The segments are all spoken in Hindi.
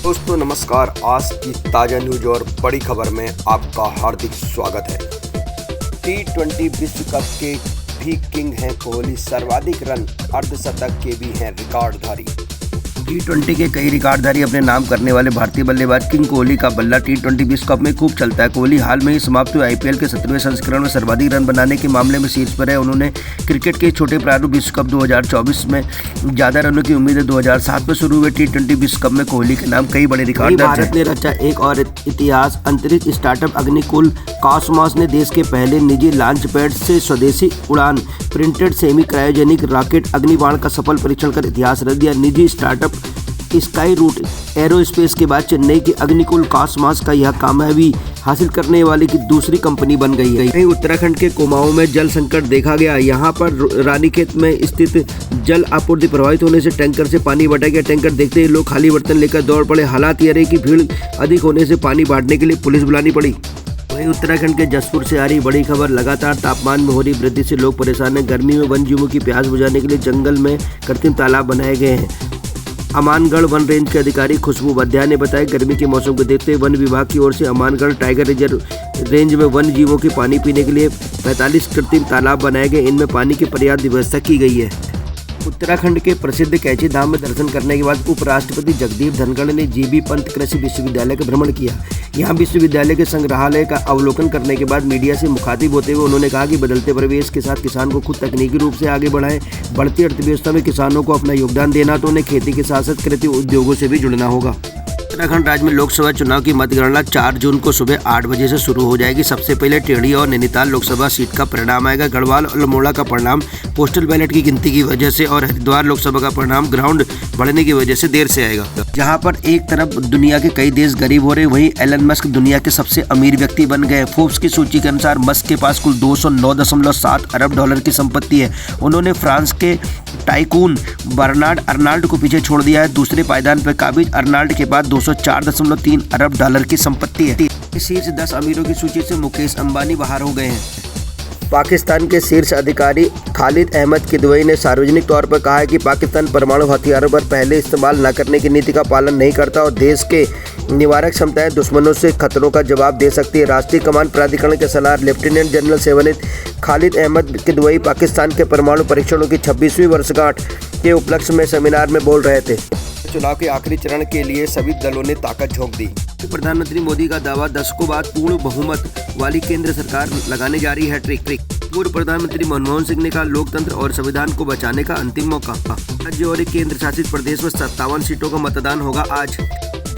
दोस्तों नमस्कार। आज की ताज़ा न्यूज और बड़ी खबर में आपका हार्दिक स्वागत है। T20 विश्व कप के भी किंग हैं कोहली, सर्वाधिक रन अर्धशतक के भी हैं रिकॉर्डधारी। T20 के कई रिकॉर्डधारी अपने नाम करने वाले भारतीय बल्लेबाज किंग कोहली का बल्ला T20 विश्व कप में खूब चलता है। कोहली हाल में ही समाप्त हुए IPL के 17वें संस्करण में सर्वाधिक रन बनाने के मामले में शीर्ष पर है। उन्होंने क्रिकेट के छोटे प्रारूप विश्व कप 2024 में ज़्यादा रनों की उम्मीद है। 2007 में शुरू हुए T20 विश्व कप में कोहली के नाम कई बड़े रिकॉर्ड दर्ज हैं। भारत ने रचा एक और इतिहास। अंतरिक्ष स्टार्टअप अग्निकुल कॉस्मॉस ने देश के पहले निजी लॉन्च पैड से स्वदेशी उड़ान प्रिंटेड सेमी क्रायोजेनिक रॉकेट अग्निबाण का सफल परीक्षण कर इतिहास रच दिया। निजी स्टार्टअप स्काई रूट एरोस्पेस के बाद चेन्नई की अग्निकुल कॉस्मॉस का यह कामयाबी हासिल करने वाली की दूसरी कंपनी बन गई है। वहीं उत्तराखंड के कुमाऊं में जल संकट देखा गया। यहां पर रानीखेत में स्थित जल आपूर्ति प्रभावित होने से टैंकर से पानी बटा गया। टैंकर देखते ही लोग खाली बर्तन लेकर दौड़ पड़े। हालात यह रहे कि भीड़ अधिक होने से पानी बांटने के लिए पुलिस बुलानी पड़ी। वहीं उत्तराखंड के जसपुर से आ रही बड़ी खबर। लगातार तापमान में हो रही वृद्धि से लोग परेशान हैं। गर्मी में वन जीवों की प्यास बुझाने के लिए जंगल में कृत्रिम तालाब बनाए गए हैं। अमानगढ़ वन रेंज के अधिकारी खुशबू बध्या ने बताया, गर्मी के मौसम को देखते हुए वन विभाग की ओर से अमानगढ़ टाइगर रिजर्व रेंज में वन जीवों के पानी पीने के लिए 45 कृत्रिम तालाब बनाए गए। इनमें पानी की पर्याप्त व्यवस्था की गई है। उत्तराखंड के प्रसिद्ध कैची धाम में दर्शन करने के बाद उपराष्ट्रपति जगदीप धनखड़ ने जीबी पंत कृषि विश्वविद्यालय का भ्रमण किया। यहां विश्वविद्यालय के संग्रहालय का अवलोकन करने के बाद मीडिया से मुखातिब होते हुए उन्होंने कहा कि बदलते परिवेश के साथ किसान को खुद तकनीकी रूप से आगे बढ़ाएं। बढ़ती अर्थव्यवस्था में किसानों को अपना योगदान देना तो उन्हें खेती के साथ साथ कृषि उद्योगों से भी जुड़ना होगा। उत्तराखंड राज्य में लोकसभा चुनाव की मतगणना 4 जून को सुबह 8 बजे से शुरू हो जाएगी। सबसे पहले टेढ़ी और नैनीताल लोकसभा सीट का परिणाम आएगा। गढ़वाल और अल्मोड़ा का परिणाम पोस्टल बैलेट की गिनती की वजह से और हरिद्वार लोकसभा का परिणाम ग्राउंड बढ़ने की वजह से देर से आएगा। जहां पर एक तरफ दुनिया के कई देश गरीब हो रहे, वहीं एलन मस्क दुनिया के सबसे अमीर व्यक्ति बन गए। फोर्ब्स की सूची के अनुसार मस्क के पास कुल 209.7 अरब डॉलर की संपत्ति है। उन्होंने फ्रांस के टाइकून बर्नार्ड अर्नाल्ड को पीछे छोड़ दिया है। दूसरे पायदान पर काबिज अर्नाल्ड के बाद 204.3 अरब डॉलर की संपत्ति है। शीर्ष 10 अमीरों की सूची से मुकेश अंबानी बाहर हो गए हैं। पाकिस्तान के शीर्ष अधिकारी खालिद अहमद किदवई ने सार्वजनिक तौर पर कहा है कि पाकिस्तान परमाणु हथियारों पर पहले इस्तेमाल न करने की नीति का पालन नहीं करता और देश के निवारक क्षमताएं दुश्मनों से खतरों का जवाब दे सकती है। राष्ट्रीय कमान प्राधिकरण के सलाहकार लेफ्टिनेंट जनरल सेवनित खालिद अहमद किदवई पाकिस्तान के परमाणु परीक्षणों की 26वीं वर्षगांठ के उपलक्ष्य में सेमिनार में बोल रहे थे। चुनाव के आखिरी चरण के लिए सभी दलों ने ताकत झोंक दी। प्रधानमंत्री मोदी का दावा, दशकों बाद पूर्ण बहुमत वाली केंद्र सरकार लगाने जा रही है ट्रिक। पूर्व प्रधानमंत्री मनमोहन सिंह ने कहा, लोकतंत्र और संविधान को बचाने का अंतिम मौका। राज्य और एक केंद्र शासित प्रदेश में 57 सीटों का मतदान होगा आज।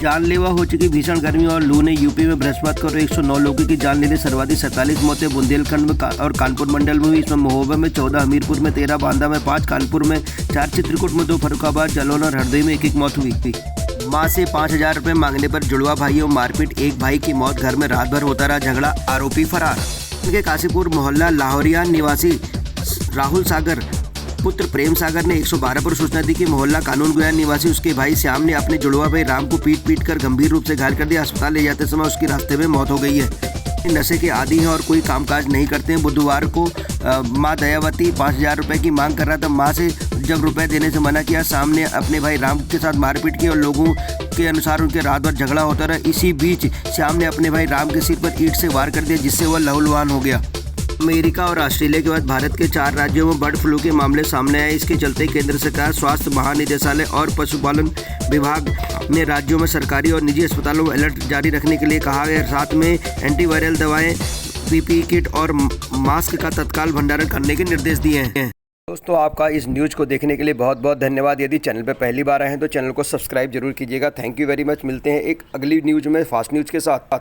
जानलेवा हो चुकी भीषण गर्मी और लू ने यूपी में बृहस्पतिवार को 109 लोगों की जान ले ली। सर्वाधिक 47 मौतें बुंदेलखंड में और कानपुर मंडल में हुई। इसमें महोबा में 14, हमीरपुर में 13, बांदा में 5, कानपुर में 4, चित्रकूट में 2, फर्रुखाबाद, जालौन और हरदोई में 1 मौत हुई। मां से 5,000 रुपये मांगने पर जुड़वा भाइयों मारपीट, एक भाई की मौत, घर में रात भर होता रहा झगड़ा, आरोपी फरार। इनके काशीपुर मोहल्ला लाहौरिया निवासी राहुल सागर पुत्र प्रेम सागर ने 112 पर सूचना दी कि मोहल्ला कानून गोया निवासी उसके भाई श्याम ने अपने जुड़वा भाई राम को पीट कर गंभीर रूप से घायल कर दिया। अस्पताल ले जाते समय उसकी रास्ते में मौत हो गई है। नशे के आदी हैं और कोई कामकाज नहीं करते हैं। बुधवार को मां दयावती 5,000 रुपये की मांग कर रहा था। मां से जब रुपए देने से मना किया, श्याम ने अपने भाई राम के साथ मारपीट की और लोगों के अनुसार उनके रात भर झगड़ा होता रहा। इसी बीच श्याम ने अपने भाई राम के सिर पर ईंट से वार कर दिया, जिससे वह लहूलुहान हो गया। अमेरिका और ऑस्ट्रेलिया के बाद भारत के 4 राज्यों में बर्ड फ्लू के मामले सामने आए। इसके चलते केंद्र सरकार, स्वास्थ्य महानिदेशालय और पशुपालन विभाग ने राज्यों में सरकारी और निजी अस्पतालों में अलर्ट जारी रखने के लिए कहा है। साथ में एंटीवायरल दवाएं, PPE किट और मास्क का तत्काल भंडारण करने के निर्देश दिए हैं। दोस्तों आपका इस न्यूज़ को देखने के लिए बहुत बहुत धन्यवाद। यदि चैनल पर पहली बार आए हैं तो चैनल को सब्सक्राइब जरूर कीजिएगा। Thank you very much. मिलते हैं एक अगली न्यूज़ में फास्ट न्यूज़ के साथ।